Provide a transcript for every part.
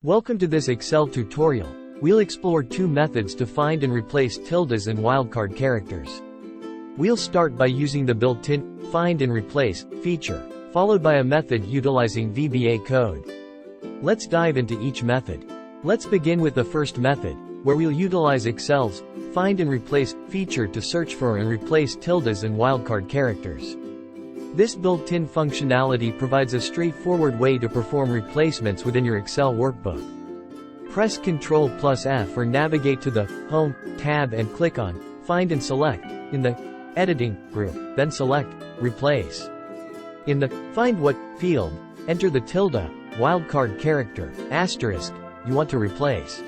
Welcome to this Excel tutorial. We'll explore two methods to find and replace tildes and wildcard characters. We'll start by using the built-in Find and Replace feature, followed by a method utilizing VBA code. Let's dive into each method. Let's begin with the first method, where we'll utilize Excel's Find and Replace feature to search for and replace tildes and wildcard characters. This built-in functionality provides a straightforward way to perform replacements within your Excel workbook. Press Ctrl+F or navigate to the Home tab and click on Find and select in the Editing group, then select Replace. In the Find What field, enter the tilde, wildcard character, asterisk, you want to replace.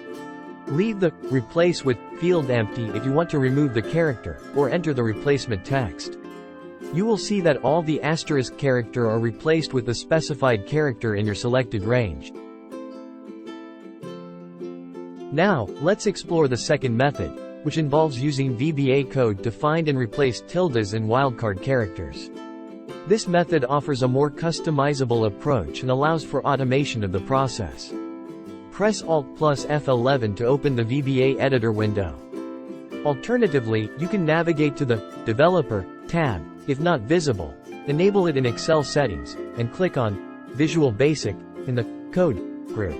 Leave the Replace With field empty if you want to remove the character, or enter the replacement text. You will see that all the asterisk character are replaced with the specified character in your selected range. Now, let's explore the second method, which involves using VBA code to find and replace tildes and wildcard characters. This method offers a more customizable approach and allows for automation of the process. Press Alt+F11 to open the VBA editor window. Alternatively, you can navigate to the Developer tab. If not visible, enable it in Excel Settings, and click on Visual Basic in the Code group.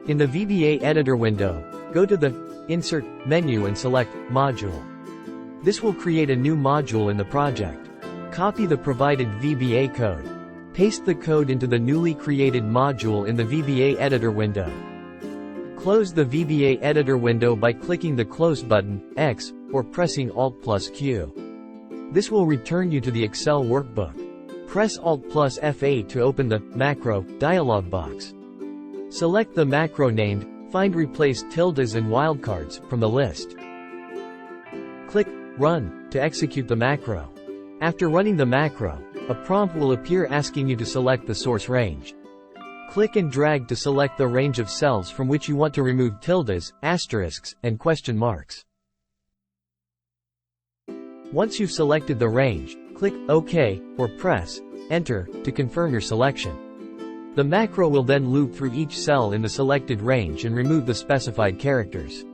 In the VBA editor window, go to the Insert menu and select Module. This will create a new module in the project. Copy the provided VBA code. Paste the code into the newly created module in the VBA editor window. Close the VBA editor window by clicking the Close button, X, or pressing Alt+Q. This will return you to the Excel workbook. Press Alt+F8 to open the Macro dialog box. Select the macro named Find Replace Tildes and Wildcards from the list. Click Run to execute the macro. After running the macro, a prompt will appear asking you to select the source range. Click and drag to select the range of cells from which you want to remove tildes, asterisks, and question marks. Once you've selected the range, click OK, or press Enter to confirm your selection. The macro will then loop through each cell in the selected range and remove the specified characters.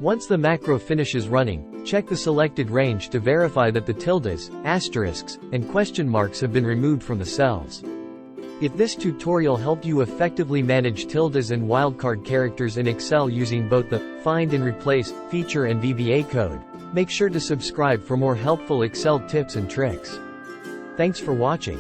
Once the macro finishes running, check the selected range to verify that the tildes, asterisks, and question marks have been removed from the cells. If this tutorial helped you effectively manage tildes and wildcard characters in Excel using both the Find and Replace feature and VBA code, make sure to subscribe for more helpful Excel tips and tricks. Thanks for watching.